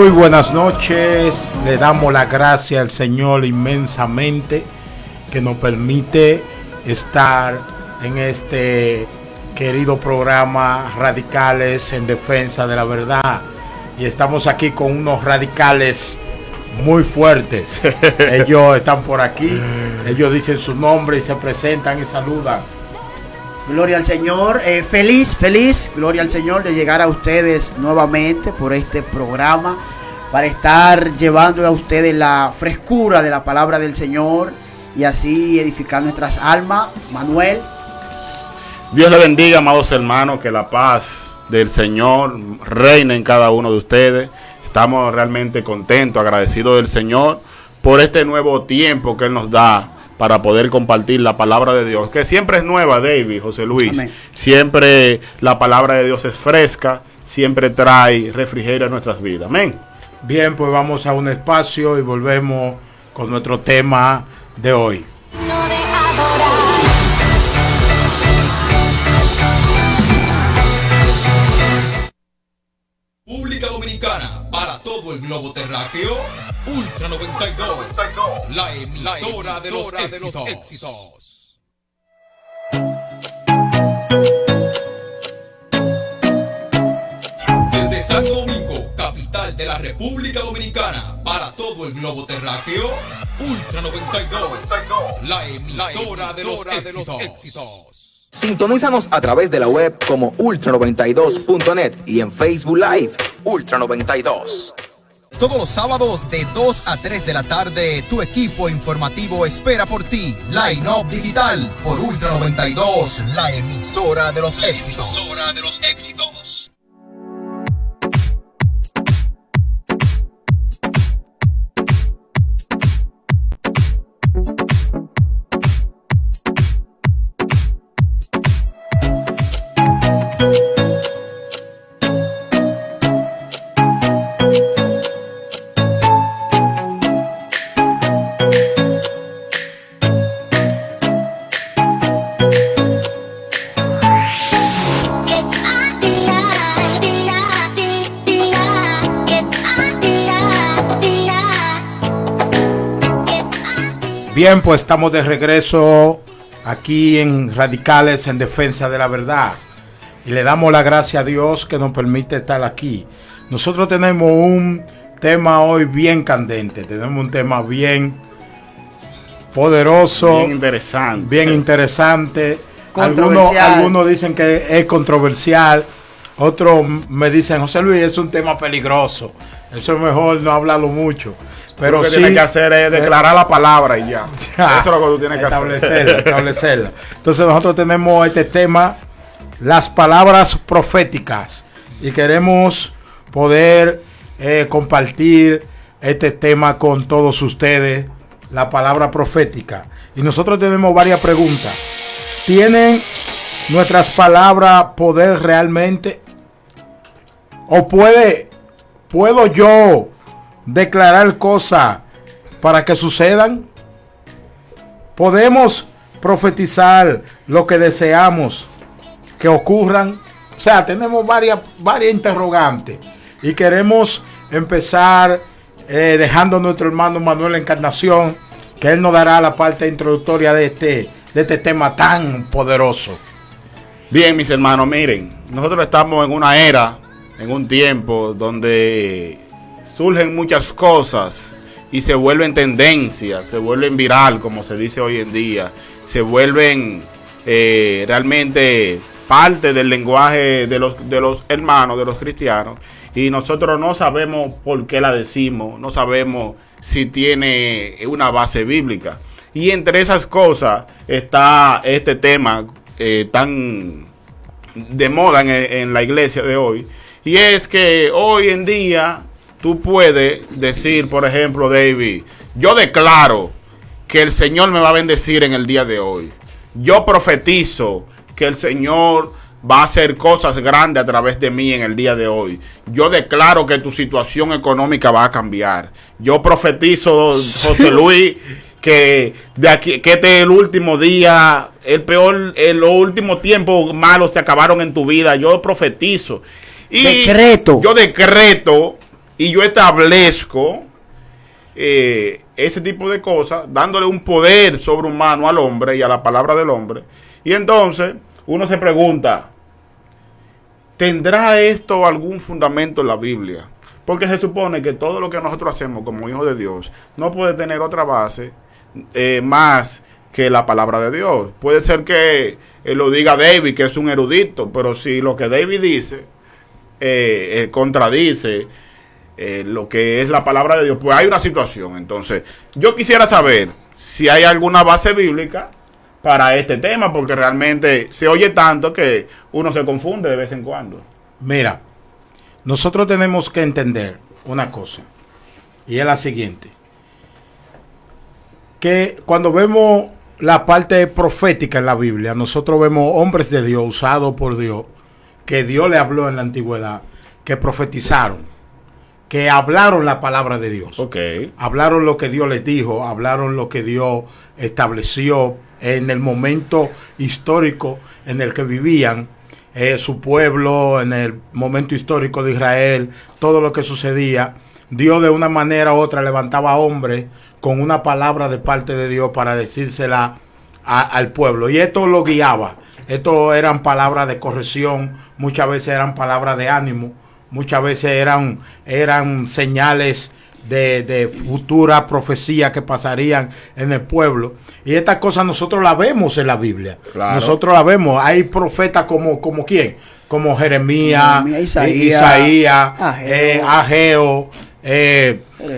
Muy buenas noches, le damos la gracia al Señor inmensamente que nos permite estar en este querido programa Radicales en Defensa de la Verdad. Y estamos aquí con unos radicales muy fuertes. Ellos están por aquí, ellos dicen su nombre y se presentan y saludan. Gloria al Señor, feliz, gloria al Señor de llegar a ustedes nuevamente por este programa para estar llevando a ustedes la frescura de la palabra del Señor y así edificar nuestras almas. Manuel. Dios le bendiga, amados hermanos, que la paz del Señor reine en cada uno de ustedes. Estamos realmente contentos, agradecidos del Señor por este nuevo tiempo que Él nos da para poder compartir la palabra de Dios, que siempre es nueva, David, José Luis. Amén. Siempre la palabra de Dios es fresca, siempre trae refrigerio a nuestras vidas. Amén. Bien, pues vamos a un espacio y volvemos con nuestro tema de hoy. República Dominicana, para todo el globo terráqueo, Ultra 92, la emisora de los éxitos. Desde Santo Domingo, capital de la República Dominicana, para todo el globo terráqueo, Ultra 92, la emisora de los éxitos. Sintonízanos a través de la web como ultra92.net y en Facebook Live Ultra 92. Todos los sábados de 2 a 3 de la tarde, tu equipo informativo espera por ti. Line Up Digital por Ultra 92, la emisora de los éxitos. Bien, pues estamos de regreso aquí en Radicales en Defensa de la Verdad y le damos la gracia a Dios que nos permite estar aquí. Nosotros tenemos un tema hoy bien candente, tenemos un tema bien poderoso, bien interesante. Algunos dicen que es controversial, otros me dicen, José Luis, es un tema peligroso, eso es mejor no hablarlo mucho. Pero lo que sí, tienes que hacer es declarar la palabra y ya. Eso es lo que tú tienes que establecerla. Entonces nosotros tenemos este tema, las palabras proféticas, y queremos poder compartir este tema con todos ustedes, la palabra profética. Y nosotros tenemos varias preguntas. ¿Tienen nuestras palabras poder realmente? ¿O puedo yo declarar cosas para que sucedan? ¿Podemos profetizar lo que deseamos que ocurran? O sea, tenemos varias interrogantes y queremos empezar dejando a nuestro hermano Manuel Encarnación, que él nos dará la parte introductoria de este tema tan poderoso. Bien, mis hermanos, miren, nosotros estamos en una era, en un tiempo donde surgen muchas cosas y se vuelven tendencias, se vuelven viral, como se dice hoy en día, se vuelven realmente parte del lenguaje de los hermanos, de los cristianos, y nosotros no sabemos por qué la decimos, no sabemos si tiene una base bíblica. Y entre esas cosas está este tema tan de moda en la iglesia de hoy, y es que hoy en día tú puedes decir, por ejemplo, David, yo declaro que el Señor me va a bendecir en el día de hoy. Yo profetizo que el Señor va a hacer cosas grandes a través de mí en el día de hoy. Yo declaro que tu situación económica va a cambiar. Yo profetizo, José Luis, que de aquí, que este es el último día, los últimos tiempos malos se acabaron en tu vida. Yo profetizo. Y yo decreto y yo establezco ese tipo de cosas, dándole un poder sobrehumano al hombre y a la palabra del hombre. Y entonces uno se pregunta, ¿tendrá esto algún fundamento en la Biblia? Porque se supone que todo lo que nosotros hacemos como hijos de Dios no puede tener otra base más que la palabra de Dios. Puede ser que lo diga David, que es un erudito, pero si lo que David dice contradice lo que es la palabra de Dios, pues hay una situación. Entonces, yo quisiera saber si hay alguna base bíblica para este tema, porque realmente se oye tanto que uno se confunde de vez en cuando. Mira, nosotros tenemos que entender una cosa, y es la siguiente, que cuando vemos la parte profética en la Biblia, nosotros vemos hombres de Dios usados por Dios, que Dios le habló en la antigüedad, que profetizaron, que hablaron la palabra de Dios. Okay. Hablaron lo que Dios les dijo, hablaron lo que Dios estableció en el momento histórico en el que vivían su pueblo, en el momento histórico de Israel, todo lo que sucedía. Dios de una manera u otra levantaba a hombres con una palabra de parte de Dios para decírsela al pueblo. Y esto lo guiaba. Esto eran palabras de corrección, muchas veces eran palabras de ánimo, muchas veces eran señales de futura profecía que pasarían en el pueblo. Y estas cosas nosotros las vemos en la Biblia. Claro. Nosotros las vemos. Hay profetas como ¿quién? Como Jeremías, Isaías, Ageo.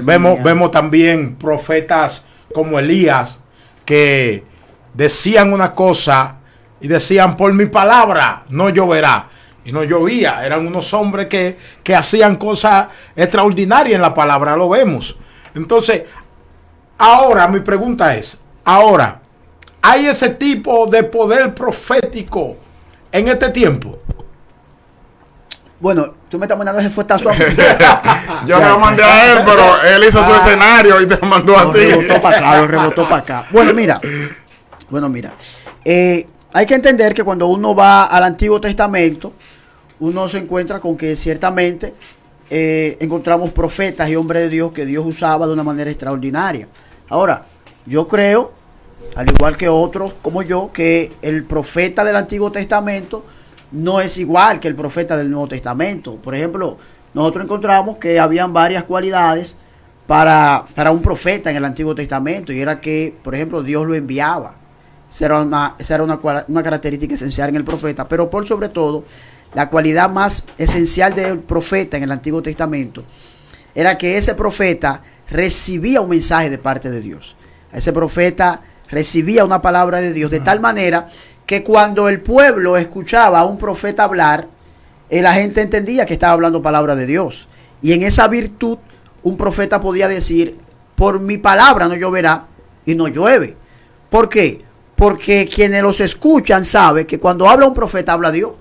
Vemos también profetas como Elías, que decían una cosa y decían, por mi palabra no lloverá. Y no llovía. Eran unos hombres que hacían cosas extraordinarias en la palabra. Lo vemos. Entonces, ahora mi pregunta es, ¿hay ese tipo de poder profético en este tiempo? Bueno, tú me estás mandando ese fuetazo a mí. Yo me lo mandé a él, pero él hizo su escenario y te lo mandó a ti. Lo rebotó para acá. Bueno, mira. Hay que entender que cuando uno va al Antiguo Testamento, uno se encuentra con que ciertamente encontramos profetas y hombres de Dios que Dios usaba de una manera extraordinaria. Ahora, yo creo, al igual que otros como yo, que el profeta del Antiguo Testamento no es igual que el profeta del Nuevo Testamento. Por ejemplo, nosotros encontramos que habían varias cualidades para un profeta en el Antiguo Testamento, y era que, por ejemplo, Dios lo enviaba. Esa era una característica esencial en el profeta, pero por sobre todo, la cualidad más esencial del profeta en el Antiguo Testamento era que ese profeta recibía un mensaje de parte de Dios. Ese profeta recibía una palabra de Dios de tal manera que cuando el pueblo escuchaba a un profeta hablar, la gente entendía que estaba hablando palabra de Dios. Y en esa virtud, un profeta podía decir, por mi palabra no lloverá, y no llueve. ¿Por qué? Porque quienes los escuchan saben que cuando habla un profeta habla Dios.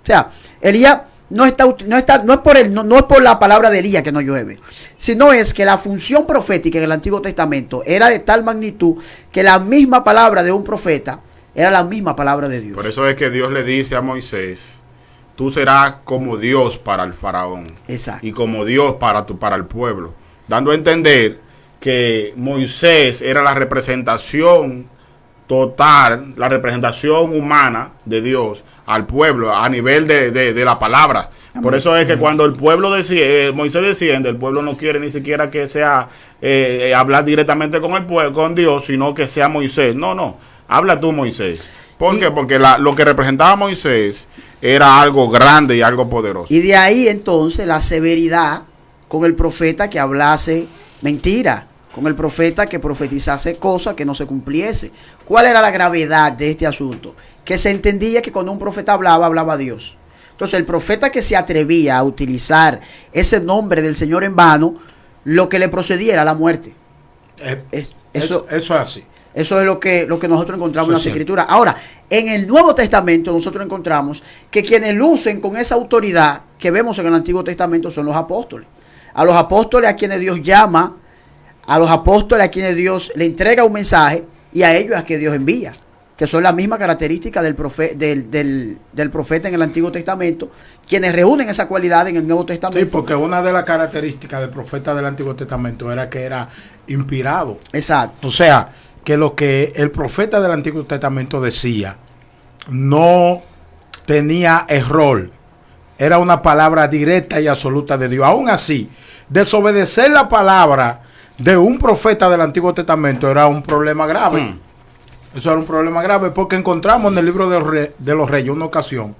O sea, Elías no es por la palabra de Elías que no llueve, sino es que la función profética en el Antiguo Testamento era de tal magnitud que la misma palabra de un profeta era la misma palabra de Dios. Por eso es que Dios le dice a Moisés, tú serás como Dios para el faraón. Exacto. Y como Dios para el pueblo, dando a entender que Moisés era la representación total, la representación humana de Dios al pueblo a nivel de la palabra. Por eso es que cuando el pueblo Moisés desciende, el pueblo no quiere ni siquiera que sea hablar directamente con el pueblo, con Dios, sino que sea Moisés. No, habla tú, Moisés. ¿Por qué? Porque lo que representaba Moisés era algo grande y algo poderoso. Y de ahí entonces la severidad con el profeta que hablase mentira, con el profeta que profetizase cosas que no se cumpliese. ¿Cuál era la gravedad de este asunto? Que se entendía que cuando un profeta hablaba Dios. Entonces el profeta que se atrevía a utilizar ese nombre del Señor en vano, lo que le procedía era la muerte. Eso es así. Eso es lo que nosotros encontramos en las Escrituras. Ahora, en el Nuevo Testamento nosotros encontramos que quienes lucen con esa autoridad que vemos en el Antiguo Testamento son los apóstoles. A los apóstoles a quienes Dios llama, a los apóstoles a quienes Dios le entrega un mensaje, y a ellos a que Dios envía. que son las mismas características del profeta en el Antiguo Testamento, quienes reúnen esa cualidad en el Nuevo Testamento. Sí, porque una de las características del profeta del Antiguo Testamento era que era inspirado. Exacto. O sea, que lo que el profeta del Antiguo Testamento decía no tenía error. Era una palabra directa y absoluta de Dios. Aún así, desobedecer la palabra de un profeta del Antiguo Testamento era un problema grave. Eso era un problema grave porque encontramos en el libro de los Reyes una ocasión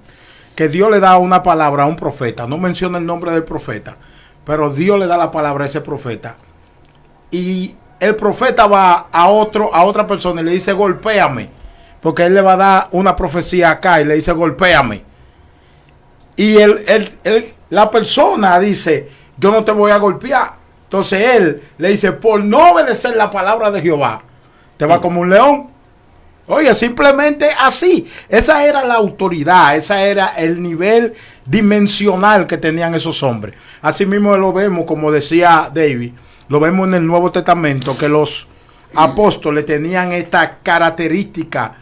que Dios le da una palabra a un profeta. No menciona el nombre del profeta, pero Dios le da la palabra a ese profeta. Y el profeta va a otra persona y le dice golpéame, porque él le va a dar una profecía acá y le dice golpéame. Y la persona dice yo no te voy a golpear. Entonces él le dice por no obedecer la palabra de Jehová te va como un león. Oye, simplemente así. Esa era la autoridad, esa era el nivel dimensional que tenían esos hombres. Así mismo lo vemos, como decía David, lo vemos en el Nuevo Testamento, que los apóstoles tenían esta característica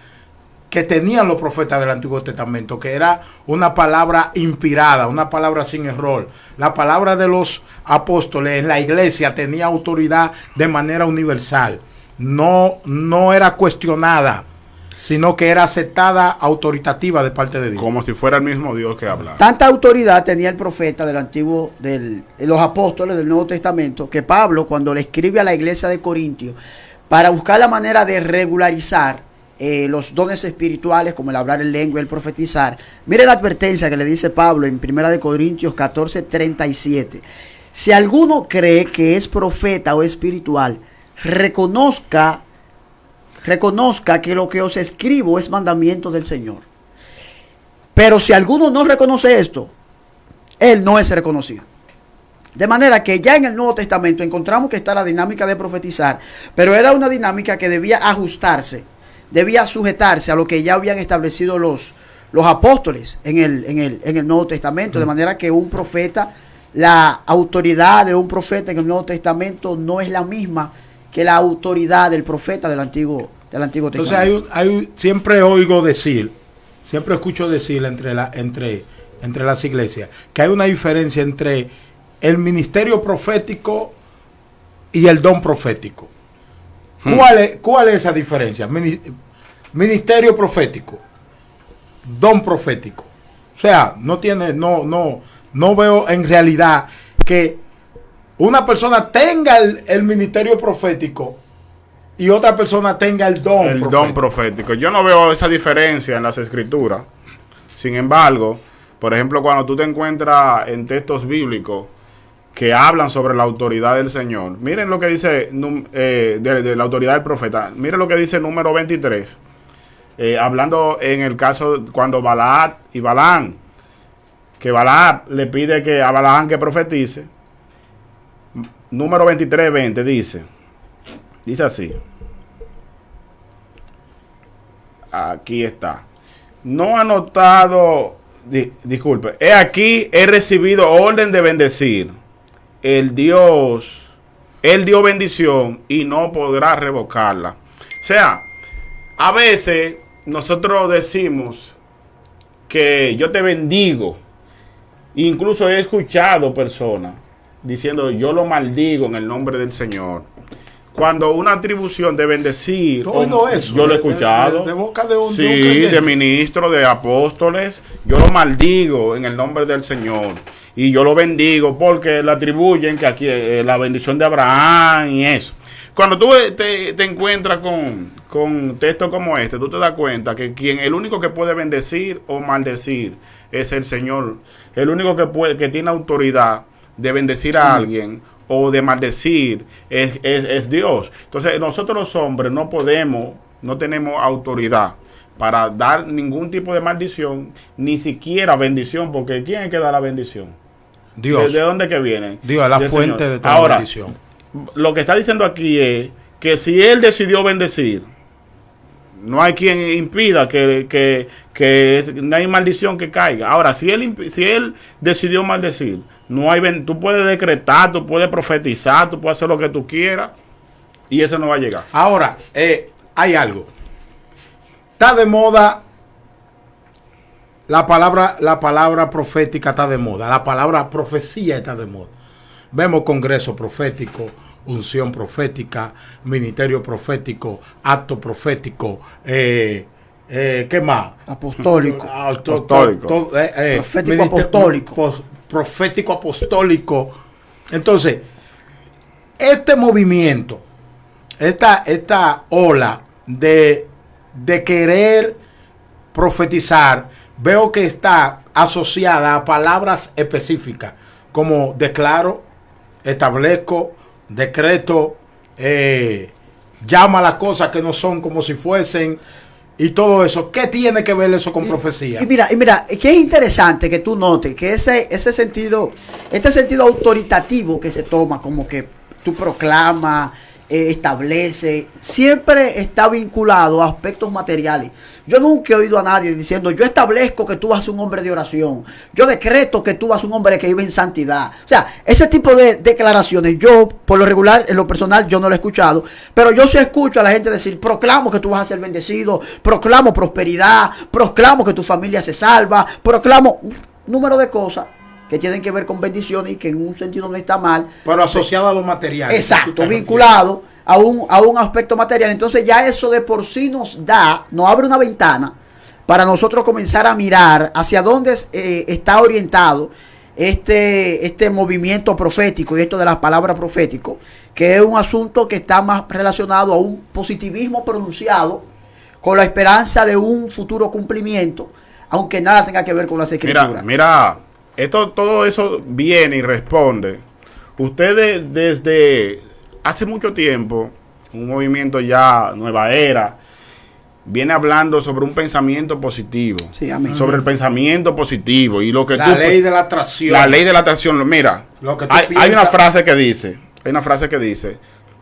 que tenían los profetas del Antiguo Testamento, que era una palabra inspirada, una palabra sin error. La palabra de los apóstoles en la iglesia tenía autoridad de manera universal. No era cuestionada, sino que era aceptada autoritativa de parte de Dios. Como si fuera el mismo Dios que hablaba. Tanta autoridad tenía el profeta del Antiguo, de los apóstoles del Nuevo Testamento, que Pablo, cuando le escribe a la iglesia de Corintios, para buscar la manera de regularizar los dones espirituales, como el hablar en lengua y el profetizar, mire la advertencia que le dice Pablo en 1 Corintios 14:37. Si alguno cree que es profeta o espiritual, reconozca que lo que os escribo es mandamiento del Señor. Pero si alguno no reconoce esto, él no es reconocido. De manera que ya en el Nuevo Testamento encontramos que está la dinámica de profetizar, pero era una dinámica que debía ajustarse, debía sujetarse a lo que ya habían establecido los apóstoles en el Nuevo Testamento. De manera que un profeta, la autoridad de un profeta en el Nuevo Testamento no es la misma que la autoridad del profeta del Antiguo Testamento. Entonces siempre oigo decir, siempre escucho decir entre las iglesias, que hay una diferencia entre el ministerio profético y el don profético. ¿Cuál es esa diferencia? Ministerio profético, don profético. O sea, no veo en realidad que una persona tenga el ministerio profético y otra persona tenga el don profético. Yo no veo esa diferencia en las escrituras. Sin embargo, por ejemplo, cuando tú te encuentras en textos bíblicos que hablan sobre la autoridad del Señor, miren lo que dice de la autoridad del profeta. Miren lo que dice número 23, hablando en el caso cuando Balaam y Balaam, que Balaam le pide a Balaam que profetice. Número 23:20 dice así. Aquí está. No ha notado, disculpe, he aquí he recibido orden de bendecir. Él dio bendición y no podrá revocarla. O sea, a veces nosotros decimos que yo te bendigo. Incluso he escuchado personas diciendo yo lo maldigo en el nombre del Señor. Cuando una atribución de bendecir, todo eso, yo lo he escuchado de boca de un de ministros, de apóstoles, yo lo maldigo en el nombre del Señor y yo lo bendigo porque le atribuyen que aquí la bendición de Abraham y eso. Cuando tú te encuentras con textos como este, tú te das cuenta que el único que puede bendecir o maldecir es el Señor. El único que tiene autoridad de bendecir a alguien o de maldecir es Dios. Entonces nosotros los hombres no tenemos autoridad para dar ningún tipo de maldición, ni siquiera bendición, porque ¿quién es que da la bendición? Dios. ¿De dónde que viene? Dios es la fuente Señor. de toda Ahora, bendición. Lo que está diciendo aquí es que si Él decidió bendecir, no hay quien impida que no hay maldición que caiga. Ahora, si él decidió maldecir, tú puedes decretar, tú puedes profetizar, tú puedes hacer lo que tú quieras y eso no va a llegar. Ahora, hay algo. está de moda. La palabra profética está de moda. La palabra profecía está de moda. Vemos congreso profético, unción profética, ministerio profético, acto profético, ¿qué más? Apostólico. Profético apostólico. Profético apostólico. Entonces, este movimiento, esta ola de querer profetizar, veo que está asociada a palabras específicas, como declaro, establezco, decreto, llama las cosas que no son como si fuesen, y todo eso. ¿Qué tiene que ver eso con profecía? Y mira, que es interesante que tú notes que este sentido autoritativo que se toma, como que tú proclamas, establece, siempre está vinculado a aspectos materiales. Yo nunca he oído a nadie diciendo: yo establezco que tú vas a ser un hombre de oración, yo decreto que tú vas a ser un hombre que vive en santidad. O sea, ese tipo de declaraciones, yo por lo regular, en lo personal, yo no lo he escuchado, pero yo sí escucho a la gente decir: proclamo que tú vas a ser bendecido, proclamo prosperidad, proclamo que tu familia se salva, proclamo un número de cosas que tienen que ver con bendiciones y que en un sentido no está mal. Pero asociado a los materiales. Exacto, vinculado a un aspecto material. Entonces ya eso de por sí nos abre una ventana para nosotros comenzar a mirar hacia dónde está orientado este movimiento profético y esto de las palabras proféticas, que es un asunto que está más relacionado a un positivismo pronunciado con la esperanza de un futuro cumplimiento, aunque nada tenga que ver con las escrituras. Mira. Todo eso viene y responde. Ustedes desde hace mucho tiempo, un movimiento ya, nueva era, viene hablando sobre un pensamiento positivo. Sí, amén. Sobre el pensamiento positivo. Y lo que la ley de la atracción. La ley de la atracción. Mira, hay una frase que dice,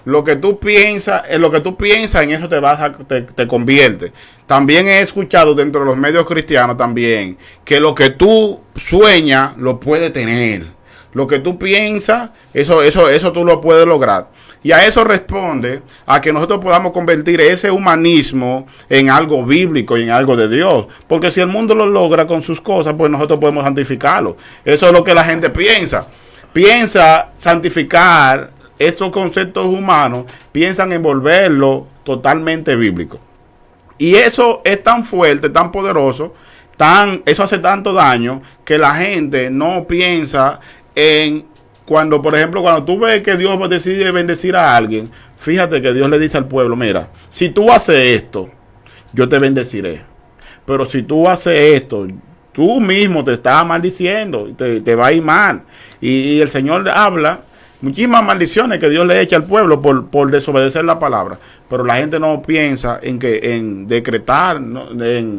lo que tú piensas, en eso te convierte. También he escuchado dentro de los medios cristianos también que lo que tú sueñas lo puedes tener. Lo que tú piensas, eso tú lo puedes lograr. Y a eso responde a que nosotros podamos convertir ese humanismo en algo bíblico y en algo de Dios. Porque si el mundo lo logra con sus cosas, pues nosotros podemos santificarlo. Eso es lo que la gente piensa. Piensa santificar estos conceptos humanos, piensan envolverlo totalmente bíblico. Y eso es tan fuerte, tan poderoso, eso hace tanto daño que la gente no piensa en cuando, por ejemplo, cuando tú ves que Dios decide bendecir a alguien, fíjate que Dios le dice al pueblo: mira, si tú haces esto, yo te bendeciré. Pero si tú haces esto, tú mismo te estás maldiciendo, te va a ir mal. Y el Señor habla muchísimas maldiciones que Dios le echa al pueblo por desobedecer la palabra. Pero la gente no piensa en decretar,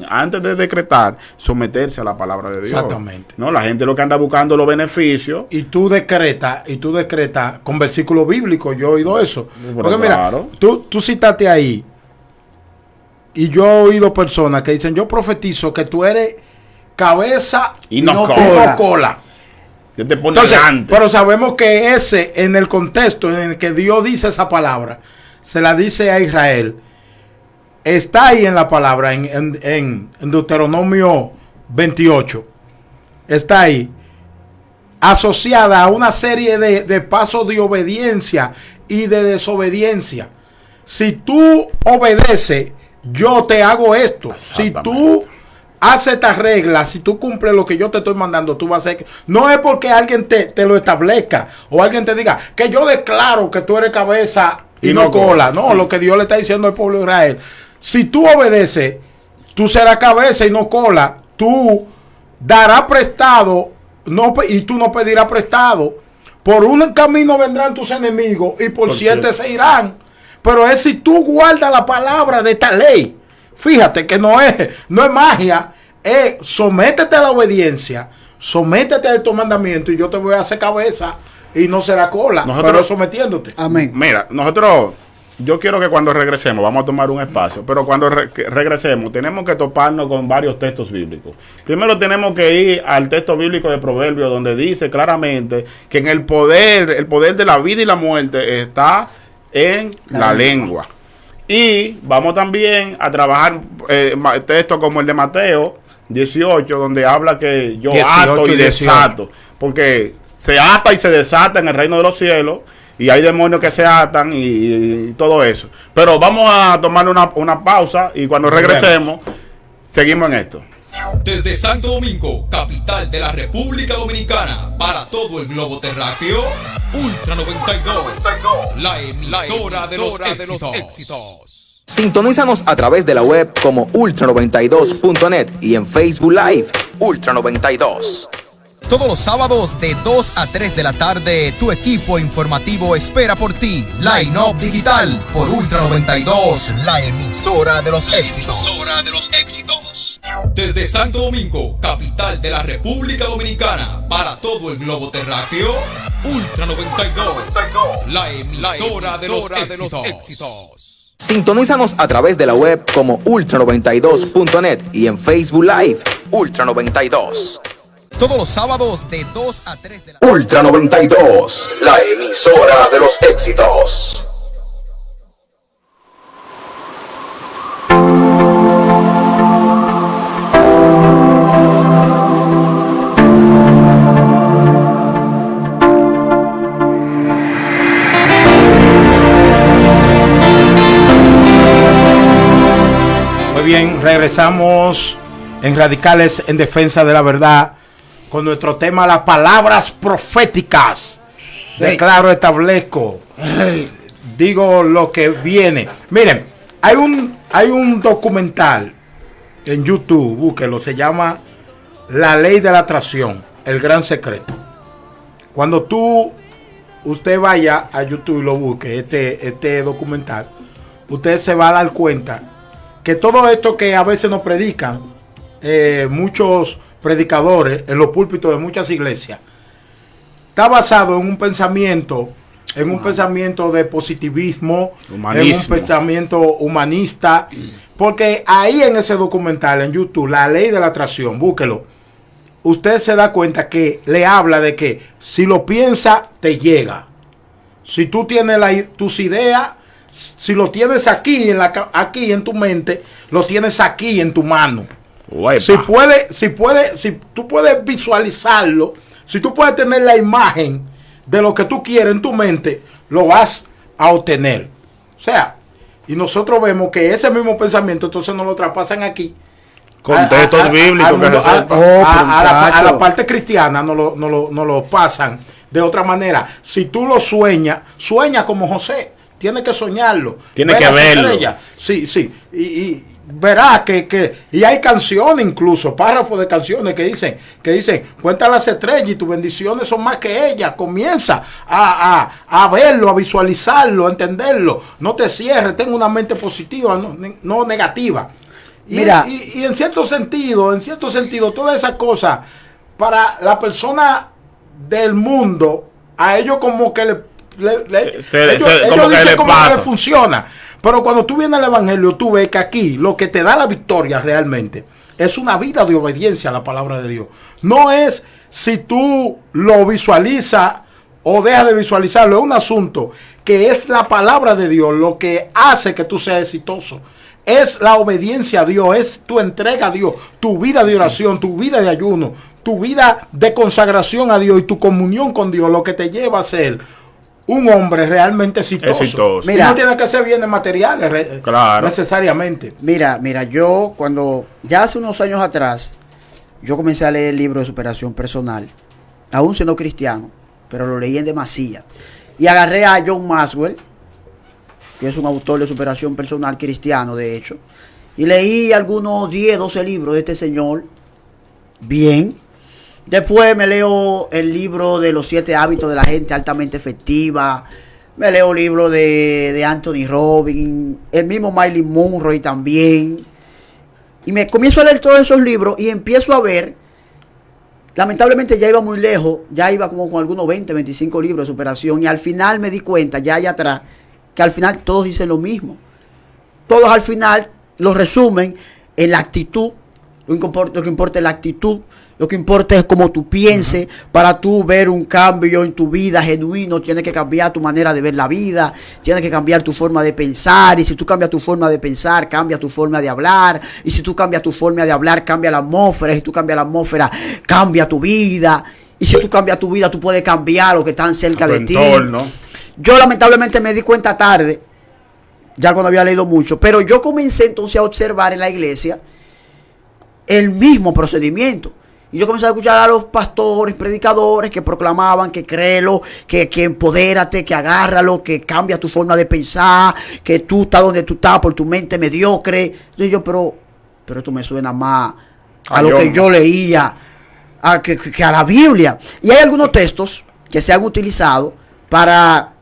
antes de decretar, someterse a la palabra de Dios. Exactamente. No, la gente lo que anda buscando los beneficios. Y tú decretas con versículos bíblicos. Yo he oído eso. Porque mira, claro, tú citaste ahí, y yo he oído personas que dicen: yo profetizo que tú eres cabeza y no cola. Te pone entonces, delante. Pero sabemos que en el contexto en el que Dios dice esa palabra, se la dice a Israel, está ahí en la palabra, en Deuteronomio 28, está ahí, asociada a una serie de pasos de obediencia y de desobediencia. Si tú obedeces, yo te hago esto. Si tú hace estas reglas, si tú cumples lo que yo te estoy mandando, tú vas a hacer. No es porque alguien te lo establezca o alguien te diga que yo declaro que tú eres cabeza y no cola. No, lo que Dios le está diciendo al pueblo de Israel: si tú obedeces, tú serás cabeza y no cola. Tú darás prestado y tú no pedirás prestado. Por un camino vendrán tus enemigos y por 7 se irán. Pero es si tú guardas la palabra de esta ley. Fíjate que no es magia, sométete a la obediencia, sométete a estos mandamientos y yo te voy a hacer cabeza y no será cola, pero sometiéndote. Amén. Mira, yo quiero que cuando regresemos, vamos a tomar un espacio, pero cuando regresemos tenemos que toparnos con varios textos bíblicos. Primero tenemos que ir al texto bíblico de Proverbios, donde dice claramente que en el poder de la vida y la muerte está en la lengua. Y vamos también a trabajar textos como el de Mateo 18, donde habla que yo 18, ato y 18. desato. Porque se ata y se desata en el reino de los cielos. Y hay demonios que se atan y todo eso. Pero vamos a tomar una pausa y cuando regresemos, seguimos en esto. Desde Santo Domingo, capital de la República Dominicana, para todo el globo terráqueo, Ultra 92, la emisora de los éxitos. Sintonízanos a través de la web como ultra92.net y en Facebook Live, Ultra 92. Todos los sábados de 2 a 3 de la tarde, tu equipo informativo espera por ti. Line Up Digital por Ultra 92, la emisora de los éxitos. Desde Santo Domingo, capital de la República Dominicana, para todo el globo terráqueo, Ultra 92, la emisora de los éxitos. Sintonízanos a través de la web como ultra92.net y en Facebook Live, Ultra 92. Todos los sábados de 2 a 3 de la tarde. Ultra 92, la emisora de los éxitos. Muy bien, regresamos en Radicales en Defensa de la Verdad con nuestro tema, las palabras proféticas. Sí. Declaro, establezco, digo lo que viene. Miren, hay un documental en YouTube, búsquelo, se llama La Ley de la Atracción, el gran secreto. Cuando usted vaya a YouTube y lo busque, este documental, usted se va a dar cuenta que todo esto que a veces nos predican muchos predicadores en los púlpitos de muchas iglesias, está basado en un pensamiento, de positivismo, Humanismo. en un pensamiento humanista, porque ahí en ese documental en YouTube, La Ley de la Atracción, búsquelo, usted se da cuenta que le habla de que si lo piensa, te llega. Si tú tienes tus ideas, si lo tienes aquí en tu mente, lo tienes aquí en tu mano. Si tú puedes visualizarlo, si tú puedes tener la imagen de lo que tú quieres en tu mente, lo vas a obtener. O sea, y nosotros vemos que ese mismo pensamiento entonces nos lo traspasan aquí. Con textos bíblicos que se sepa. A la parte cristiana no lo pasan de otra manera. Si tú lo sueña como José. Tiene que soñarlo. Tiene que verlo. Sí. Y verás que y hay canciones incluso, párrafos de canciones que dicen, cuenta las estrellas y tus bendiciones son más que ellas. Comienza a verlo, a visualizarlo, a entenderlo. No te cierres, ten una mente positiva, no negativa. Mira. Y en cierto sentido, todas esas cosas, para la persona del mundo, a ellos como que ellos dicen como que le funciona. Pero cuando tú vienes al evangelio, tú ves que aquí lo que te da la victoria realmente es una vida de obediencia a la palabra de Dios. No es si tú lo visualizas o dejas de visualizarlo, es un asunto que es la palabra de Dios lo que hace que tú seas exitoso. Es la obediencia a Dios, es tu entrega a Dios, tu vida de oración, tu vida de ayuno, tu vida de consagración a Dios y tu comunión con Dios, lo que te lleva a ser un hombre realmente exitoso. Mira, no tiene que ser bienes materiales, claro, necesariamente. Mira, yo ya hace unos años atrás, yo comencé a leer el libro de superación personal, aún siendo cristiano, pero lo leí en demasía. Y agarré a John Maxwell, que es un autor de superación personal cristiano, de hecho, y leí algunos 10, 12 libros de este señor, bien. Después me leo el libro de los 7 hábitos de la gente altamente efectiva. Me leo el libro de Anthony Robbins, el mismo Marilyn Monroe también. Y me comienzo a leer todos esos libros y empiezo a ver, lamentablemente ya iba muy lejos, ya iba como con algunos 20, 25 libros de superación. Y al final me di cuenta, ya allá atrás, que al final todos dicen lo mismo. Todos al final lo resumen en la actitud. Lo que importa es la actitud. Lo que importa es cómo tú pienses. Para tú ver un cambio en tu vida genuino, tienes que cambiar tu manera de ver la vida, tienes que cambiar tu forma de pensar. Y si tú cambias tu forma de pensar, cambia tu forma de hablar. Y si tú cambias tu forma de hablar, cambia la atmósfera. Y si tú cambias la atmósfera, cambia tu vida. Y si tú cambias tu vida, tú puedes cambiar lo que están cerca de ti. Yo lamentablemente me di cuenta tarde, ya cuando había leído mucho, pero yo comencé entonces a observar en la iglesia el mismo procedimiento. Y yo comencé a escuchar a los pastores, predicadores que proclamaban que créelo, que empodérate, que agárralo, que cambia tu forma de pensar, que tú estás donde tú estás por tu mente mediocre. Entonces yo, pero esto me suena más a lo que yo leía, que a la Biblia. Y hay algunos textos que se han utilizado para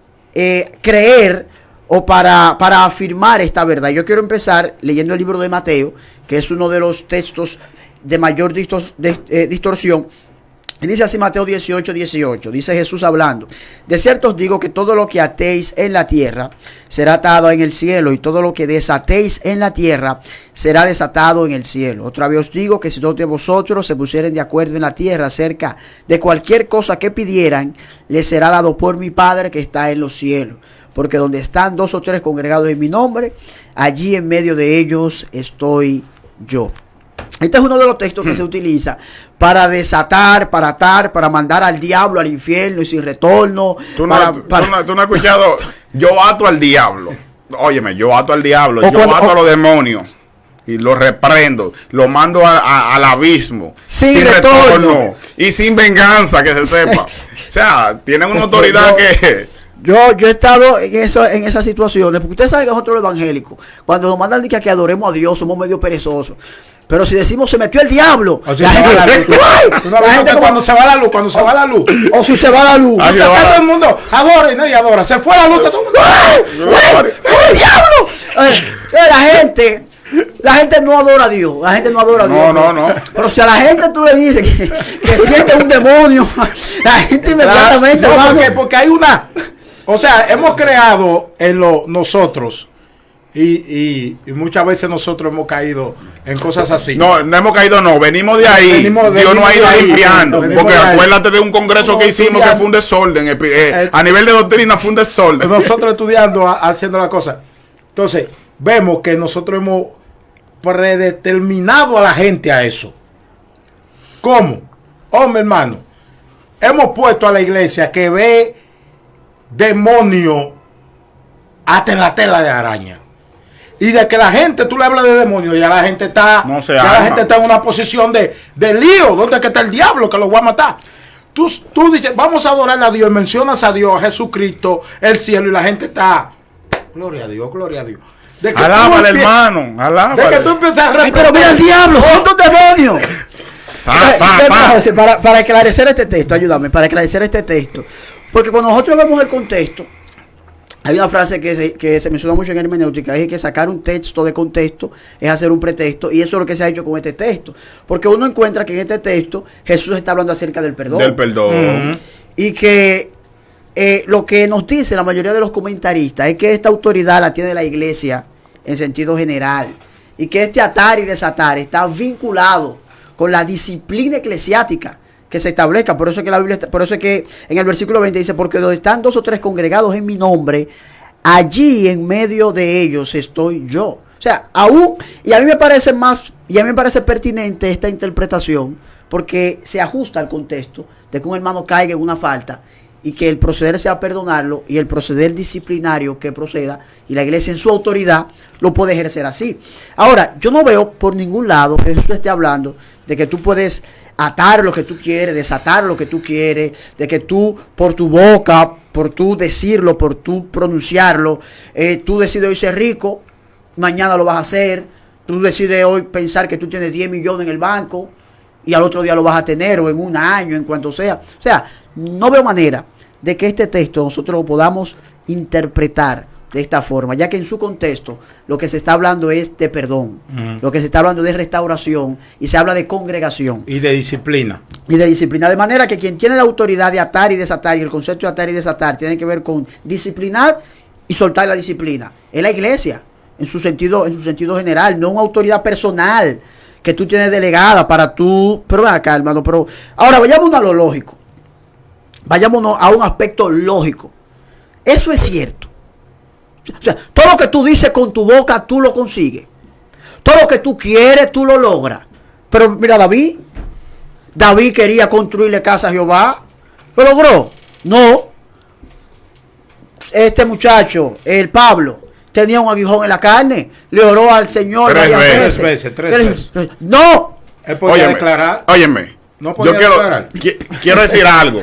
creer o para afirmar esta verdad. Yo quiero empezar leyendo el libro de Mateo, que es uno de los textos de mayor distorsión. Y dice así Mateo 18:18. Dice Jesús hablando: de cierto os digo que todo lo que atéis en la tierra será atado en el cielo, y todo lo que desatéis en la tierra será desatado en el cielo. Otra vez os digo que si dos de vosotros se pusieren de acuerdo en la tierra acerca de cualquier cosa que pidieran, les será dado por mi Padre que está en los cielos. Porque donde están 2 o 3 congregados en mi nombre, allí en medio de ellos estoy yo. Este es uno de los textos que se utiliza para desatar, para atar, para mandar al diablo al infierno y sin retorno. Tú no has escuchado, yo ato al diablo. Óyeme, yo ato al diablo, ato a los demonios y lo reprendo, lo mando al abismo. Sin retorno y sin venganza, que se sepa. O sea, tienen una autoridad que... Yo he estado en esas situaciones, porque ustedes saben que nosotros los evangélicos, cuando nos mandan que adoremos a Dios, somos medio perezosos. Pero si decimos se metió el diablo, o si la gente cuando se va la luz, o si se va la luz, todo el mundo adora y nadie adora, se fue la luz, todo el mundo, ¡el diablo! La gente no adora a Dios. La gente no adora a Dios. No. Pero si a la gente tú le dices que siente un demonio, la gente inmediatamente porque hay una... O sea, hemos creado en nosotros y muchas veces nosotros hemos caído en cosas así. No hemos caído, venimos de ahí. Dios nos ha ido limpiando. Porque acuérdate de un congreso que hicimos que fue un desorden. A nivel de doctrina fue un desorden. Nosotros estudiando, haciendo la cosa. Entonces, vemos que nosotros hemos predeterminado a la gente a eso. ¿Cómo? Mi hermano, hemos puesto a la iglesia que ve demonio hasta en la tela de araña. Y de que la gente, tú le hablas de demonio, ya la gente está, la gente está en una posición de lío. ¿Dónde que está el diablo que lo va a matar? Tú dices, vamos a adorar a Dios, mencionas a Dios, a Jesucristo, el cielo, y la gente está, gloria a Dios, gloria a Dios. Alábale, hermano, alábale. De que tú empiezas a repetir, pero mira el diablo, son dos demonios. Para esclarecer este texto, ayúdame, para esclarecer este texto. Porque cuando nosotros vemos el contexto, hay una frase que se menciona mucho en hermenéutica, es que sacar un texto de contexto es hacer un pretexto, y eso es lo que se ha hecho con este texto. Porque uno encuentra que en este texto Jesús está hablando acerca del perdón. Del perdón. Y que lo que nos dice la mayoría de los comentaristas es que esta autoridad la tiene la iglesia en sentido general, y que este atar y desatar está vinculado con la disciplina eclesiástica que se establezca. Por eso es que la Biblia, por eso es que en el versículo 20 dice: porque donde están 2 o 3 congregados en mi nombre, allí en medio de ellos estoy yo. O sea, aún, y a mí me parece pertinente esta interpretación, porque se ajusta al contexto de que un hermano caiga en una falta y que el proceder sea perdonarlo, y el proceder disciplinario que proceda, y la iglesia en su autoridad lo puede ejercer así. Ahora, yo no veo por ningún lado que Jesús esté hablando de que tú puedes atar lo que tú quieres, desatar lo que tú quieres, de que tú por tu boca, por tú decirlo, por tú pronunciarlo, tú decides hoy ser rico, mañana lo vas a hacer. Tú decides hoy pensar que tú tienes 10 millones en el banco y al otro día lo vas a tener, o en un año, en cuanto sea. O sea, no veo manera de que este texto nosotros lo podamos interpretar de esta forma, ya que en su contexto lo que se está hablando es de perdón, lo que se está hablando de restauración, y se habla de congregación y de disciplina. De manera que quien tiene la autoridad de atar y desatar, y el concepto de atar y desatar tiene que ver con disciplinar y soltar la disciplina, es la iglesia en su sentido general, no una autoridad personal que tú tienes delegada para tú. Pero ven acá, hermano. Pero ahora vayámonos a lo lógico. Vayámonos a un aspecto lógico. Eso es cierto. O sea, todo lo que tú dices con tu boca, tú lo consigues. Todo lo que tú quieres, tú lo logras. Pero mira, David quería construirle casa a Jehová. ¿Lo logró? No. Este muchacho, el Pablo, tenía un aguijón en la carne. Le oró al Señor tres veces. No. Él podía declarar. Óyeme. No Yo declarar. quiero decir algo.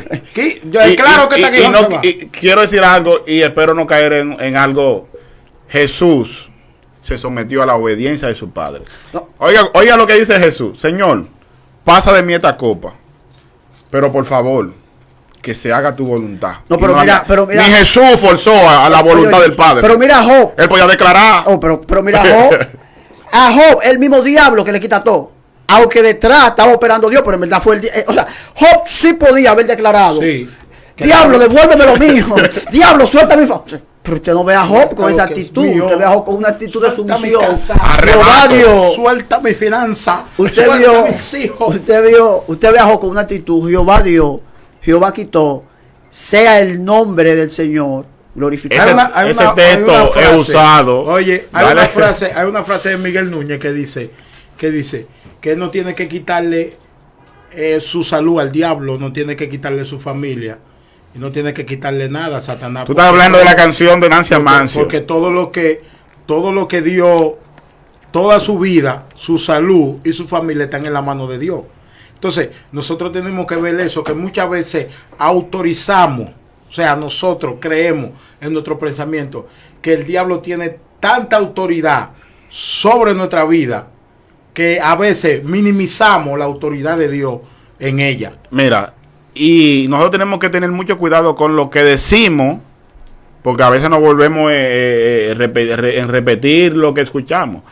Claro que está aquí. Y quiero decir algo y espero no caer en algo. Jesús se sometió a la obediencia de su Padre. No. Oiga lo que dice Jesús. Señor, pasa de mí esta copa. Pero por favor, que se haga tu voluntad. No, pero mira. Ni Jesús forzó a la voluntad del Padre. Pero mira a Job. Él podía declarar. Oh, pero mira a Job. A Job, el mismo diablo que le quita todo. Aunque detrás estaba operando Dios, pero en verdad fue o sea, Job sí podía haber declarado. Sí. Diablo, devuélveme lo mío. Diablo, suelta mi Pero usted no ve a Job con esa actitud. Usted ve a Job con una actitud de sumisión. Jehová Dios, suelta mi finanza. Usted ve a Job con una actitud. Jehová Dios, Jehová quitó. Sea el nombre del Señor glorificado. Ese texto es usado. Oye, hay una frase de Miguel Núñez que dice que él no tiene que quitarle su salud al diablo, no tiene que quitarle su familia y no tiene que quitarle nada a Satanás. Tú estás hablando de la canción de Nancy Amancio. Porque todo lo que dio, toda su vida, su salud y su familia están en la mano de Dios. Entonces, nosotros tenemos que ver eso, que muchas veces autorizamos, o sea, nosotros creemos en nuestro pensamiento que el diablo tiene tanta autoridad sobre nuestra vida que a veces minimizamos la autoridad de Dios en ella. Mira, y nosotros tenemos que tener mucho cuidado con lo que decimos, porque a veces nos volvemos en repetir lo que escuchamos,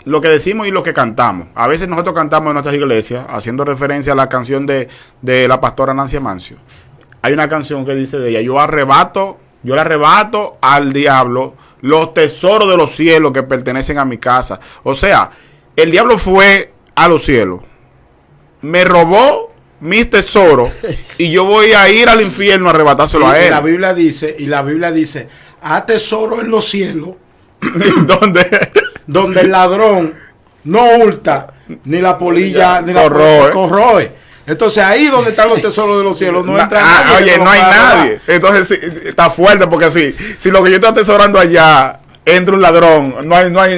lo que decimos y lo que cantamos. A veces nosotros cantamos en nuestras iglesias, haciendo referencia a la canción de la pastora Nancy Amancio. Hay una canción que dice de ella: yo le arrebato al diablo los tesoros de los cielos que pertenecen a mi casa. O sea, el diablo fue a los cielos, me robó mis tesoros y yo voy a ir al infierno a arrebatárselo a él. La Biblia dice, haz tesoro en los cielos, donde el ladrón no hurta, ni la polilla ni la corroe. Entonces ahí donde están los tesoros de los cielos no entra nadie. Oye, no hay nadie. Entonces sí, está fuerte, porque si lo que yo estoy atesorando allá entra un ladrón, no hay lugar.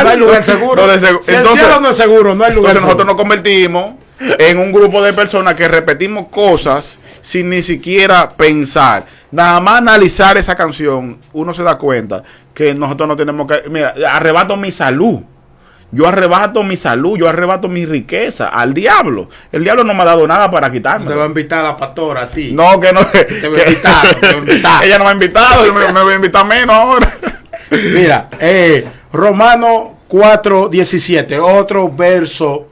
No hay lugar seguro. Entonces, el cielo no es seguro, no hay lugar. Entonces nosotros nos convertimos en un grupo de personas que repetimos cosas sin ni siquiera pensar. Nada más analizar esa canción, uno se da cuenta que nosotros no tenemos que... Mira, arrebato mi salud. Yo arrebato mi salud, yo arrebato mi riqueza al diablo. El diablo no me ha dado nada para quitarme. Te va a invitar a la pastora a ti. No, que no. Te voy a invitar. Ella no me ha invitado, me voy a invitar menos ahora. Mira, Romanos 4:17, otro verso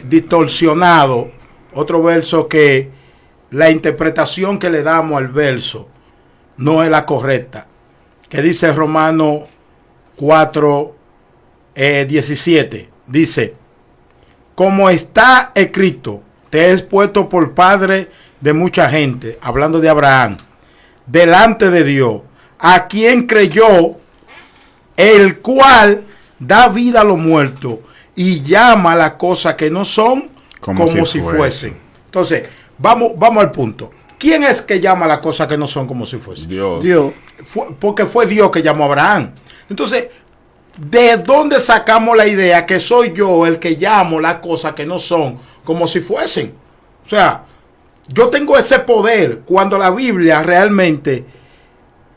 distorsionado, otro verso que la interpretación que le damos al verso no es la correcta. Que dice Romanos 4:17, dice: como está escrito, te he puesto por padre de mucha gente, hablando de Abraham, delante de Dios, a quien creyó, el cual da vida a los muertos y llama a las cosas que no son como si fuesen. Entonces, vamos al punto. ¿Quién es que llama a las cosas que no son como si fuesen? Dios. Porque fue Dios que llamó a Abraham. Entonces, ¿de dónde sacamos la idea que soy yo el que llamo las cosas que no son como si fuesen? O sea, yo tengo ese poder cuando la Biblia realmente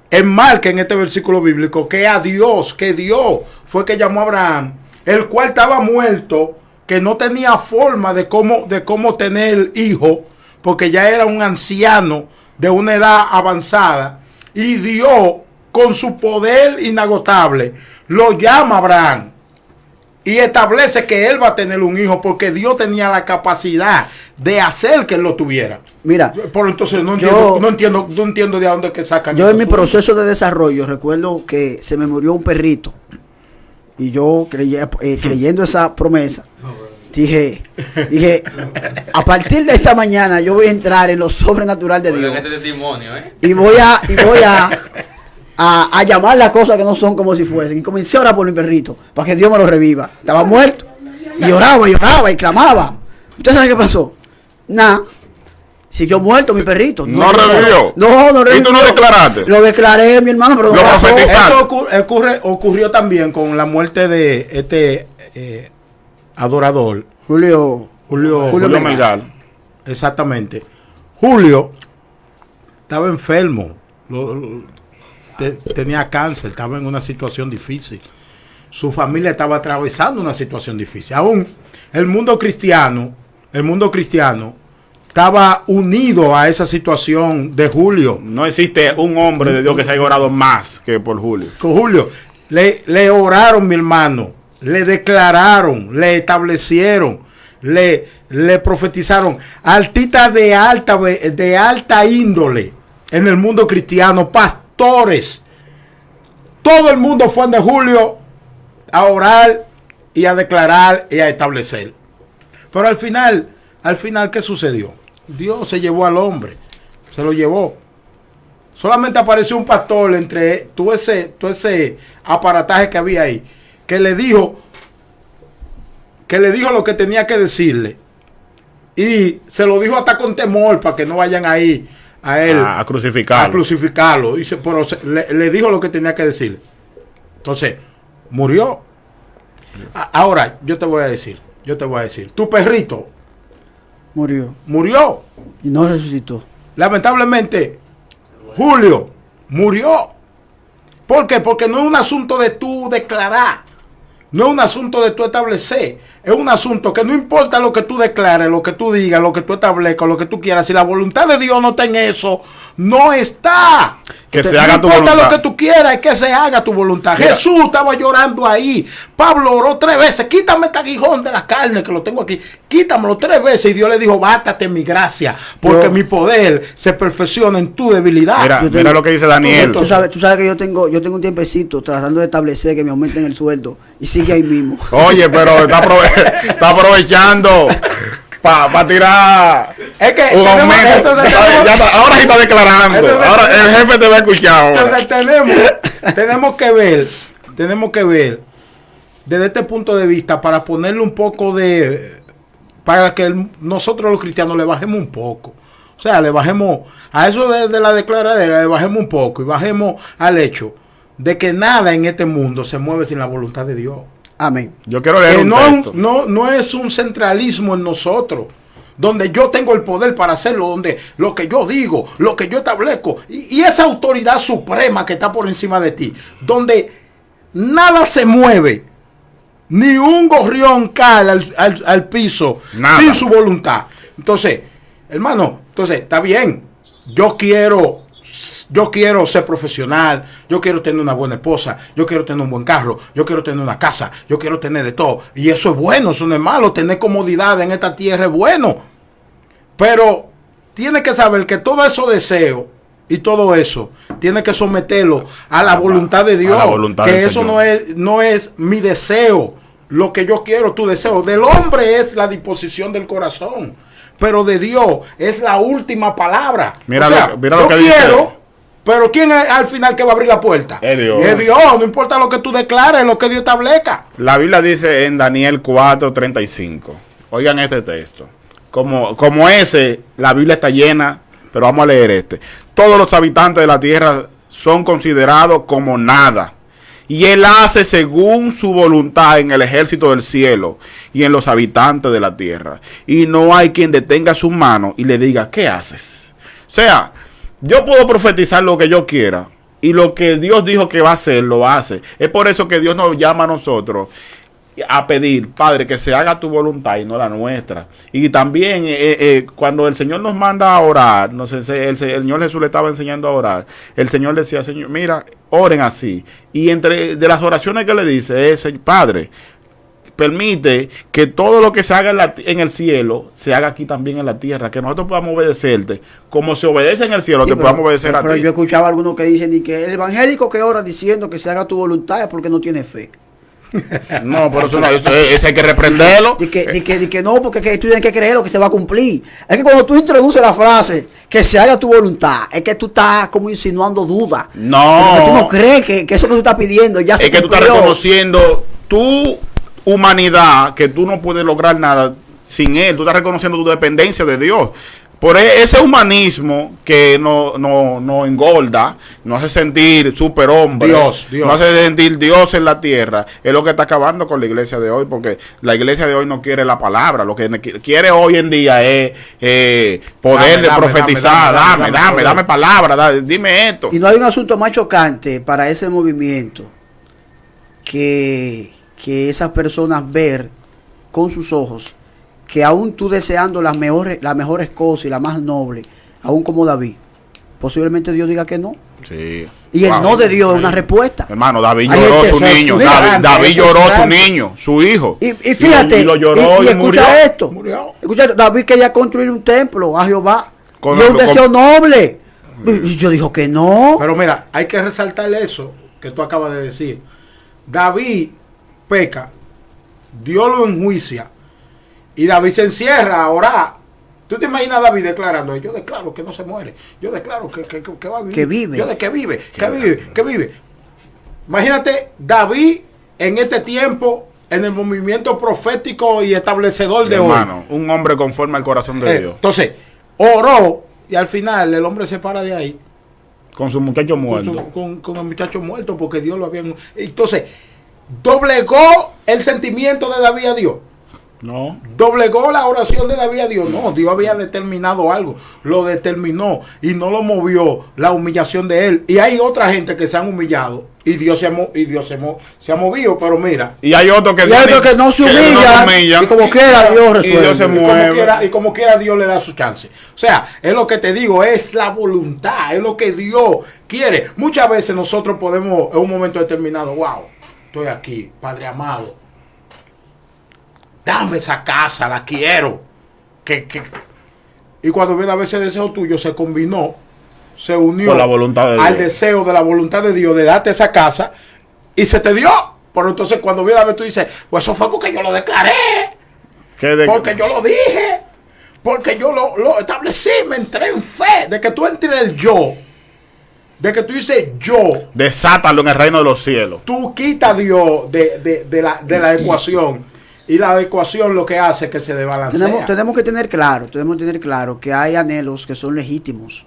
enmarca en este versículo bíblico que a Dios, que Dios fue que llamó a Abraham, el cual estaba muerto, que no tenía forma de cómo tener hijo, porque ya era un anciano de una edad avanzada, y Dios, con su poder inagotable, lo llama a Abraham y establece que él va a tener un hijo, porque Dios tenía la capacidad de hacer que él lo tuviera. Mira, por entonces no entiendo de dónde que sacan. Yo en mi proceso de desarrollo recuerdo que se me murió un perrito Y yo creyendo esa promesa, dije, a partir de esta mañana yo voy a entrar en lo sobrenatural de Dios. Este testimonio, Y voy a llamar las cosas que no son como si fuesen. Y comencé a orar por mi perrito, para que Dios me lo reviva. Estaba muerto. Y lloraba y clamaba. ¿Usted sabe qué pasó? Nada. Siguió muerto mi perrito. ¿No revivió? No revivió. ¿Y tú no declaraste? Lo declaré, mi hermano, pero no Lo pasó. profetizaste. Eso ocurrió también con la muerte de este adorador. Julio Melgar. Exactamente. Julio estaba enfermo. Tenía cáncer, estaba en una situación difícil. Su familia estaba atravesando una situación difícil. Aún el mundo cristiano estaba unido a esa situación de Julio. No existe un hombre de Dios que se haya orado más que por Julio. Con Julio le oraron, mi hermano, le declararon, le establecieron, le profetizaron artistas de alta índole en el mundo cristiano, pastores. Todo el mundo fue de Julio a orar y a declarar y a establecer. Pero al final, ¿qué sucedió? Dios se llevó al hombre, se lo llevó. Solamente apareció un pastor entre todo ese aparataje que había ahí, que le dijo lo que tenía que decirle. Y se lo dijo hasta con temor para que no vayan ahí a él a crucificarlo. Pero le dijo lo que tenía que decirle. Entonces, murió. Ahora, yo te voy a decir, tu perrito murió. Y no resucitó. Lamentablemente, Julio murió. ¿Por qué? Porque no es un asunto de tú declarar, no es un asunto de tú establecer, es un asunto que no importa lo que tú declares, lo que tú digas, lo que tú establezcas, lo que tú quieras, si la voluntad de Dios no está en eso, no está. Que se haga tu voluntad. No importa lo que tú quieras, es que se haga tu voluntad. Mira. Jesús estaba llorando ahí. Pablo oró 3 veces. Quítame este aguijón de la carne que lo tengo aquí. Quítamelo 3 veces. Y Dios le dijo, bástate mi gracia, porque mi poder se perfecciona en tu debilidad. Mira lo que dice Daniel. Tú sabes que yo tengo un tiempecito tratando de establecer que me aumenten el sueldo. Y sigue ahí mismo. Oye, pero está aprovechando para tirar. Es que un aumento. Ahora sí está declarando. Ahora el jefe te va a escuchar. Entonces tenemos que ver desde este punto de vista, para ponerle un poco para que nosotros los cristianos le bajemos un poco. O sea, le bajemos a eso de la declaradera, le bajemos un poco y bajemos al hecho de que nada en este mundo se mueve sin la voluntad de Dios. Amén. Yo quiero leer un texto. No es un centralismo en nosotros, donde yo tengo el poder para hacerlo, donde lo que yo digo, lo que yo establezco, y esa autoridad suprema que está por encima de ti, donde nada se mueve, ni un gorrión cae al piso sin su voluntad. Entonces, hermano, está bien, yo quiero ser profesional, yo quiero tener una buena esposa, yo quiero tener un buen carro, yo quiero tener una casa, yo quiero tener de todo. Y eso es bueno, eso no es malo, tener comodidad en esta tierra es bueno. Pero tiene que saber que todo esos deseos y todo eso tiene que someterlo a la voluntad de Dios. Que eso no es mi deseo, lo que yo quiero, tu deseo. Del hombre es la disposición del corazón, pero de Dios es la última palabra. Mira lo que dice. Pero ¿quién es al final que va a abrir la puerta? Es Dios. Es Dios, no importa lo que tú declares, lo que Dios establezca. La Biblia dice en Daniel 4:35. Oigan este texto. Como ese, la Biblia está llena, pero vamos a leer este. Todos los habitantes de la tierra son considerados como nada. Y Él hace según su voluntad en el ejército del cielo y en los habitantes de la tierra. Y no hay quien detenga su mano y le diga, ¿qué haces? O sea, yo puedo profetizar lo que yo quiera y lo que Dios dijo que va a hacer, lo hace. Es por eso que Dios nos llama a nosotros a pedir, Padre, que se haga tu voluntad y no la nuestra. Y también cuando el Señor nos manda a orar, no sé, el Señor Jesús le estaba enseñando a orar, el Señor decía, Señor, mira, oren así. Y entre de las oraciones que le dice es, Padre, permite que todo lo que se haga en el cielo se haga aquí también en la tierra, que nosotros podamos obedecerte como se obedece en el cielo, sí, podamos obedecer a ti. Pero yo escuchaba a algunos que dicen y que el evangélico que ora diciendo que se haga tu voluntad es porque no tiene fe. No, pero eso no, ese hay que reprenderlo. Di que no, porque que tú tienes que creer lo que se va a cumplir. Es que cuando tú introduces la frase que se haga tu voluntad, es que tú estás como insinuando dudas. No. Porque tú no crees que eso que tú estás pidiendo ya se Es que tú estás cumplió. reconociendo tu humanidad, que tú no puedes lograr nada sin Él. Tú estás reconociendo tu dependencia de Dios. Por ese humanismo que no engorda, nos hace sentir superhombre, Dios. nos hace sentir Dios en la tierra, es lo que está acabando con la iglesia de hoy, porque la iglesia de hoy no quiere la palabra, lo que quiere hoy en día es poder de profetizar, dame palabra, dime esto. Y no hay un asunto más chocante para ese movimiento que esas personas ver con sus ojos que aún tú deseando las mejores cosas y la más noble, aún como David, posiblemente Dios diga que no. Sí. Y el no de Dios es una respuesta. Hermano, David Hay lloró gente, su niño, David lloró su niño, su hijo. Y fíjate, y lo lloró y escucha murió. esto. Escucha esto, David quería construir un templo a Jehová. Con- y es un con- deseo noble. Y yo dijo que no. Pero mira, hay que resaltar eso que tú acabas de decir. David peca, Dios lo enjuicia y David se encierra a orar. ¿Tú te imaginas a David declarando? Yo declaro que no se muere. Yo declaro que va a vivir. Que vive. Yo de que vive. Imagínate David en este tiempo, en el movimiento profético y establecedor de Hermano, un hombre conforme al corazón de hoy. Dios. Entonces, oró y al final el hombre se para de ahí. Con su muchacho Con, muerto. con el muchacho muerto porque Dios lo había... Entonces, doblegó el sentimiento de David a Dios. No. Doblegó la oración de David a Dios. No, Dios había determinado algo. Lo determinó y no lo movió la humillación de él. Y hay otra gente que se han humillado y Dios se ha movido. Pero mira, Y hay otros que, no se humillan, y como quiera Dios y Dios se resuelve. mueve. y como quiera Dios le da su chance. O sea, es lo que te digo, es la voluntad, es lo que Dios quiere. Muchas veces nosotros podemos en un momento determinado, wow, estoy aquí, Padre amado, dame esa casa, la quiero. Y cuando viene a veces el deseo tuyo se combinó, se unió Con la voluntad de al Dios. deseo de la voluntad de Dios de darte esa casa y se te dio. Pero entonces cuando viene a ver tú dices, pues eso fue porque yo lo declaré, porque yo lo dije, porque yo lo establecí, me entré en fe, de que tú entres el yo, de que tú dices yo, Desátalo en el reino de los cielos. tú quitas a Dios de la ecuación. Y la ecuación lo que hace es que se desbalancea. Tenemos que tener claro que hay anhelos que son legítimos,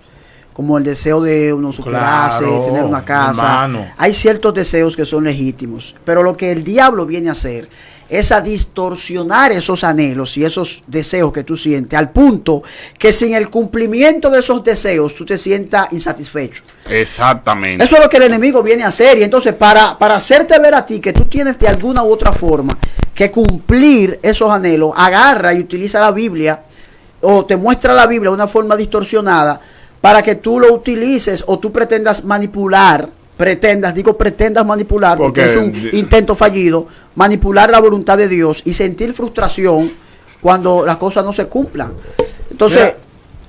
como el deseo de uno superarse, Claro, tener una casa. hermano. Hay ciertos deseos que son legítimos, pero lo que el diablo viene a hacer es a distorsionar esos anhelos y esos deseos que tú sientes, al punto que sin el cumplimiento de esos deseos tú te sientas insatisfecho. Exactamente. Eso es lo que el enemigo viene a hacer. Y entonces para hacerte ver a ti que tú tienes de alguna u otra forma que cumplir esos anhelos, agarra y utiliza la Biblia o te muestra la Biblia de una forma distorsionada para que tú lo utilices o tú pretendas manipular, pretendas manipular, porque es un intento fallido, manipular la voluntad de Dios y sentir frustración cuando las cosas no se cumplan. Entonces,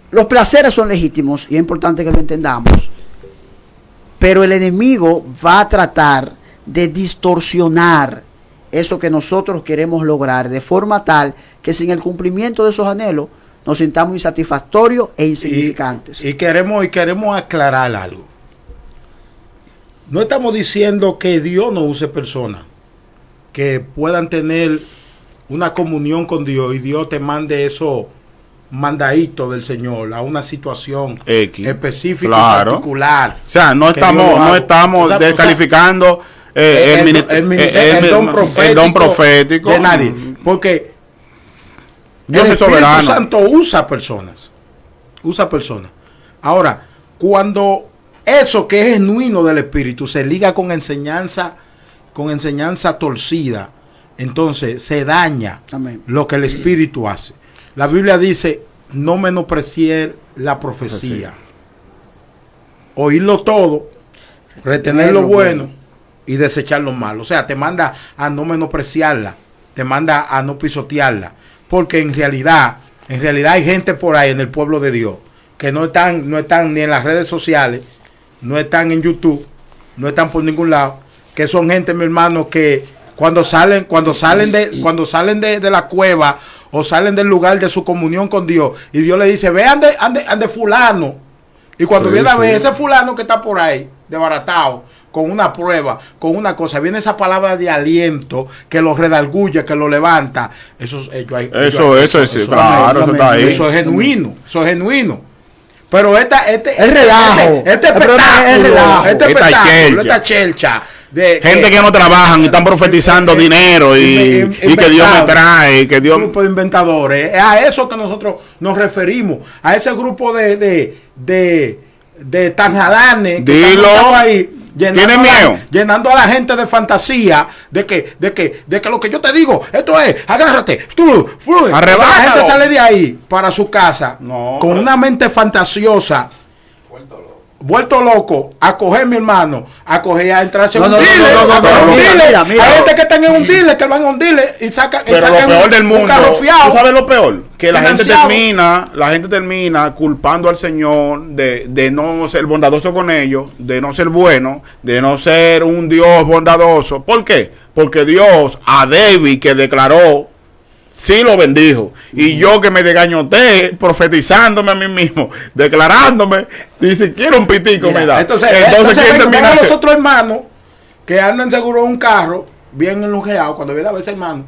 los placeres son legítimos y es importante que lo entendamos. Pero el enemigo va a tratar de distorsionar eso que nosotros queremos lograr de forma tal que sin el cumplimiento de esos anhelos nos sintamos insatisfactorios e insignificantes. Y queremos aclarar algo. No estamos diciendo que Dios no use personas que puedan tener una comunión con Dios y Dios te mande esos mandaditos del Señor a una situación X, específica claro, y particular. O sea, no que Dios lo estamos haga. descalificando el don profético de nadie, porque Dios el es soberano. Espíritu Santo usa personas. Ahora, cuando eso que es genuino del Espíritu se liga con enseñanza torcida, entonces se daña Amén. lo que el Espíritu hace. La Biblia dice, no menospreciar la profecía. Oírlo todo, retener lo bueno y desechar lo malo. O sea, te manda a no menospreciarla, te manda a no pisotearla. Porque en realidad hay gente por ahí en el pueblo de Dios que no están ni en las redes sociales, no están en YouTube, no están por ningún lado, que son gente, mi hermano, que cuando salen de la cueva o salen del lugar de su comunión con Dios, y Dios le dice, ve ande fulano, y cuando viene a ver ese fulano que está por ahí desbaratado, con una prueba, con una cosa, viene esa palabra de aliento que lo redarguye, que lo levanta. Eso es genuino. Pero el relajo, esta chelcha de gente que no trabajan y están profetizando dinero y que Dios me trae, que Dios... grupo de inventadores. Es a eso que nosotros nos referimos, a ese grupo de tanjalanes que están ahí llenando a la gente de fantasía de que lo que yo te digo, esto es, agárrate, tú, arrebátalo. La gente sale de ahí para su casa con una mente fantasiosa, vuelto loco, a coger, mi hermano, a entrarse en un dealer. Hay gente que están en un dealer, que van a un dealer y sacan pero lo peor del mundo, ¿tú sabes lo peor? Que la gente termina culpando al Señor de no ser bondadoso con ellos, de no ser bueno, de no ser un Dios bondadoso. ¿Por qué? Porque Dios a David, que declaró, sí lo bendijo. Y yo que me desgañoté profetizándome a mí mismo, declarándome, ni siquiera un pitico me da. Entonces ¿quién termina? Los otros hermanos que andan seguro en un carro, bien enlujeado, cuando viene a ver ese hermano,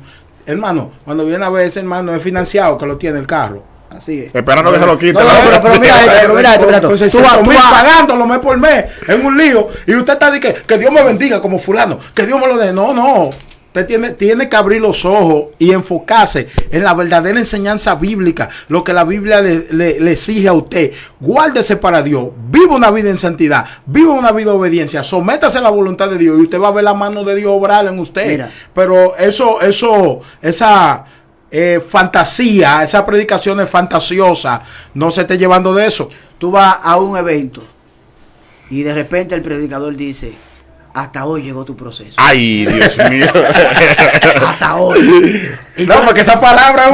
cuando viene a ver ese hermano es financiado que lo tiene el carro. Así es. Esperando que se lo quite. Pero mira esto. Entonces, tú vas pagándolo mes por mes en un lío y usted está diciendo que Dios me bendiga como fulano, que Dios me lo dé. No. Usted tiene que abrir los ojos y enfocarse en la verdadera enseñanza bíblica, lo que la Biblia le exige a usted. Guárdese para Dios, viva una vida en santidad, viva una vida de obediencia, sométase a la voluntad de Dios y usted va a ver la mano de Dios obrar en usted. Mira. Pero esa fantasía, esa predicación es fantasiosa, no se esté llevando de eso. Tú vas a un evento y de repente el predicador dice: hasta hoy llegó tu proceso. Ay, Dios mío. Hasta hoy. Y no, porque esa palabra es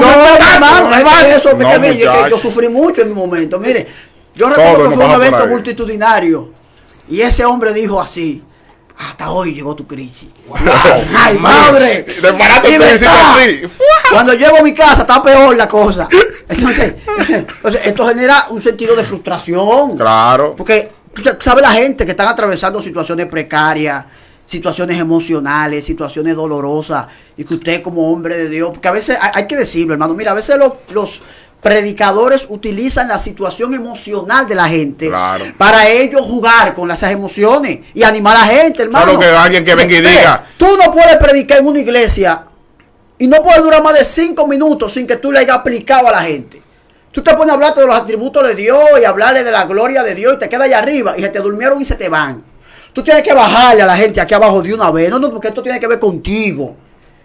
mire, yo sufrí mucho en mi momento. Mire, yo recuerdo que fue un evento multitudinario y ese hombre dijo así: hasta hoy llegó tu crisis. Wow. ¡Ay, madre! Cuando llego a mi casa está peor la cosa. Entonces, esto genera un sentido de frustración. Claro. Porque tú sabes, la gente que están atravesando situaciones precarias, situaciones emocionales, situaciones dolorosas, y que usted como hombre de Dios, porque a veces hay que decirlo, hermano, mira, a veces los predicadores utilizan la situación emocional de la gente para ellos jugar con esas emociones y animar a la gente, hermano. Claro, que alguien que venga y diga: tú no puedes predicar en una iglesia y no puedes durar más de 5 minutos sin que tú le hayas aplicado a la gente. Tú te pones a hablar de los atributos de Dios y hablarle de la gloria de Dios y te quedas allá arriba y se te durmieron y se te van. Tú tienes que bajarle a la gente aquí abajo de una vez. No, porque esto tiene que ver contigo.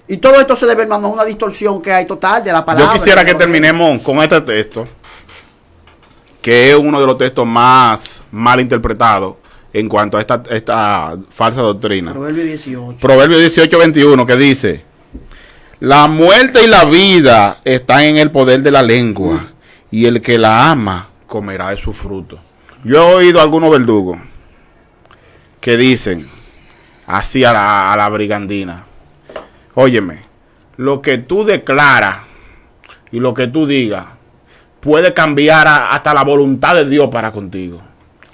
Y todo esto se debe, hermano, a una distorsión que hay total de la palabra. Yo quisiera que terminemos con este texto, que es uno de los textos más mal interpretados en cuanto a esta falsa doctrina. Proverbio 18. Proverbio 18:21, que dice: la muerte y la vida están en el poder de la lengua, y el que la ama comerá de su fruto. Yo he oído a algunos verdugos que dicen así a la brigandina: óyeme, lo que tú declaras y lo que tú digas puede cambiar hasta la voluntad de Dios para contigo.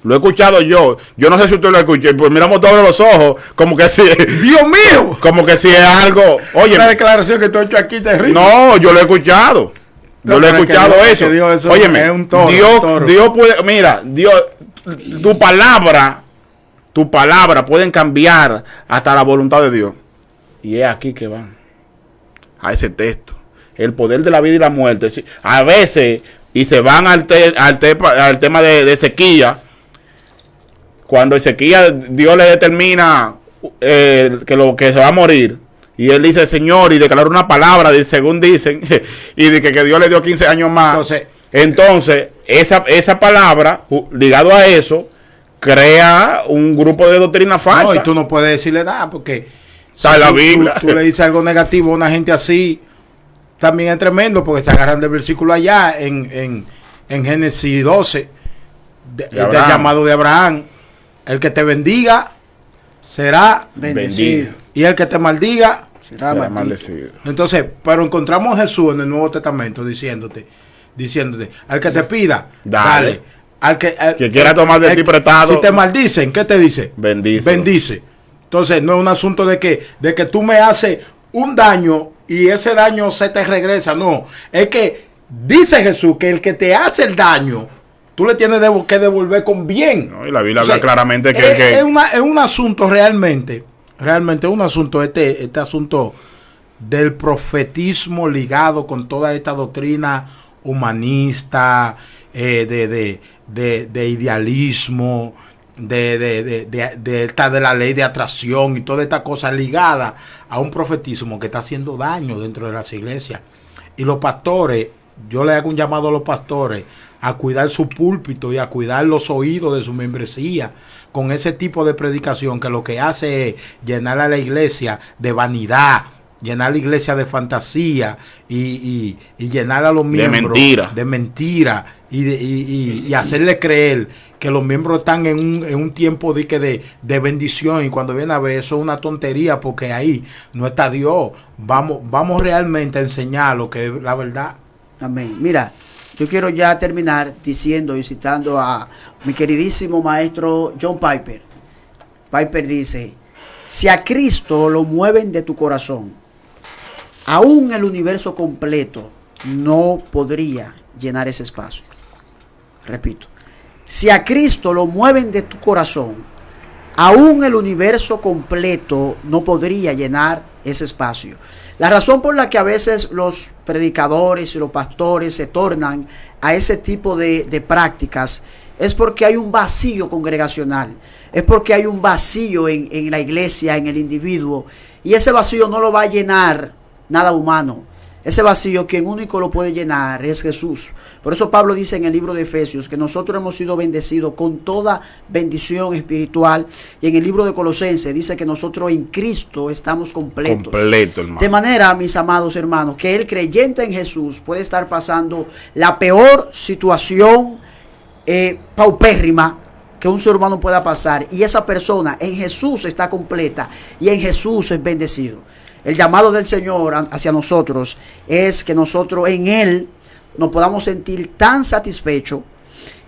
Lo he escuchado yo no sé si usted lo escuchó, pues miramos todos los ojos, como que si, Dios mío, como que si es algo, oye, una declaración que tú has hecho aquí terrible. No, yo lo he escuchado. Yo lo he escuchado eso. Óyeme, es un toro, Dios puede, mira, Dios, tu palabra pueden cambiar hasta la voluntad de Dios. Y es aquí que van a ese texto, el poder de la vida y la muerte. A veces, y se van al tema de Ezequías, cuando Ezequías Dios le determina que se va a morir, y él dice: Señor, y declara una palabra, según dicen, y dice que Dios le dio 15 años más. Entonces esa palabra, ligado a eso, crea un grupo de doctrina falsa. No, y tú no puedes decirle nada, porque está en la Biblia. Tú le dices algo negativo a una gente así, también es tremendo, porque se agarran del versículo allá en Génesis 12, del llamado de Abraham: el que te bendiga será bendecido, y el que te maldiga será maldecido. Entonces, pero encontramos a Jesús en el Nuevo Testamento diciéndote, al que te pida, dale. Al que quiera tomar de ti prestado. Si te maldicen, ¿qué te dice? Bendice. Entonces, no es un asunto de que tú me haces un daño y ese daño se te regresa. No, es que dice Jesús que el que te hace el daño, tú le tienes que devolver con bien. No, y la Biblia habla claramente que es un asunto realmente un asunto, este asunto del profetismo ligado con toda esta doctrina humanista, de idealismo, de la ley de atracción y toda esta cosa ligada a un profetismo que está haciendo daño dentro de las iglesias. Y los pastores, yo le hago un llamado a los pastores a cuidar su púlpito y a cuidar los oídos de su membresía con ese tipo de predicación que lo que hace es llenar a la iglesia de vanidad, llenar la iglesia de fantasía y llenar a los miembros de mentira y hacerle creer que los miembros están en un tiempo de bendición, y cuando viene a ver eso es una tontería, porque ahí no está Dios. Vamos realmente a enseñar lo que es la verdad. Amén. Mira, yo quiero ya terminar diciendo y citando a mi queridísimo maestro John Piper. Piper dice: si a Cristo lo mueven de tu corazón, aún el universo completo no podría llenar ese espacio. Repito, si a Cristo lo mueven de tu corazón, aún el universo completo no podría llenar ese espacio. La razón por la que a veces los predicadores y los pastores se tornan a ese tipo de prácticas es porque hay un vacío congregacional, es porque hay un vacío en la iglesia, en el individuo, y ese vacío no lo va a llenar nada humano. Ese vacío, quien único lo puede llenar es Jesús. Por eso Pablo dice en el libro de Efesios que nosotros hemos sido bendecidos con toda bendición espiritual. Y en el libro de Colosenses dice que nosotros en Cristo estamos completos. Completo, hermano. De manera, mis amados hermanos, que el creyente en Jesús puede estar pasando la peor situación paupérrima que un ser humano pueda pasar. Y esa persona en Jesús está completa y en Jesús es bendecido. El llamado del Señor hacia nosotros es que nosotros en Él nos podamos sentir tan satisfechos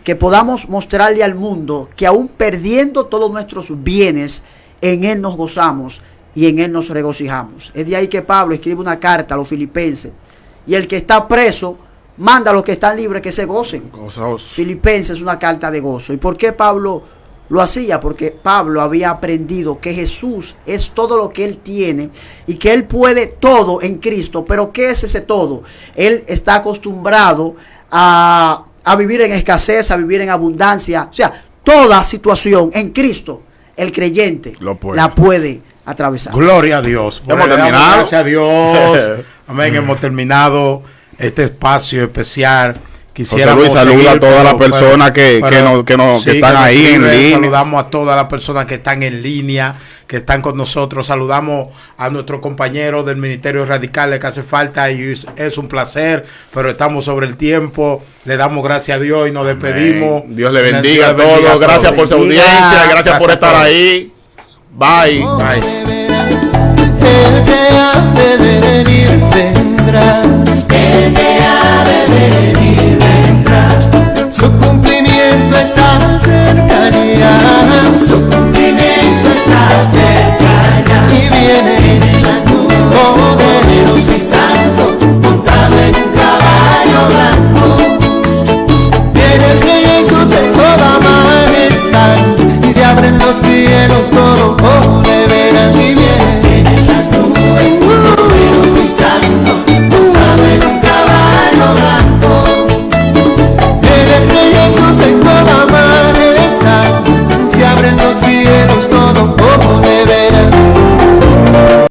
que podamos mostrarle al mundo que aún perdiendo todos nuestros bienes, en Él nos gozamos y en Él nos regocijamos. Es de ahí que Pablo escribe una carta a los filipenses, y el que está preso manda a los que están libres que se gocen. Gozaos. Filipenses es una carta de gozo. ¿Y por qué Pablo lo hacía? Porque Pablo había aprendido que Jesús es todo lo que él tiene y que él puede todo en Cristo. Pero ¿qué es ese todo? Él está acostumbrado a vivir en escasez, a vivir en abundancia. O sea, toda situación en Cristo, el creyente la puede atravesar. Gloria a Dios. Hemos terminado. Gracias a Dios. Amén. Hemos terminado este espacio especial. José Luis, saluda a todas las personas que están ahí en línea. Saludamos a todas las personas que están en línea, que están con nosotros. Saludamos a nuestros compañeros del Ministerio Radical que hace falta, y es un placer, pero estamos sobre el tiempo. Le damos gracias a Dios y nos despedimos. Dios le bendiga a todos. Gracias por su audiencia, gracias por estar ahí. Bye. El que ha de venir vendrá. El que ha de venir vendrá. Su cumplimiento está cerca ya.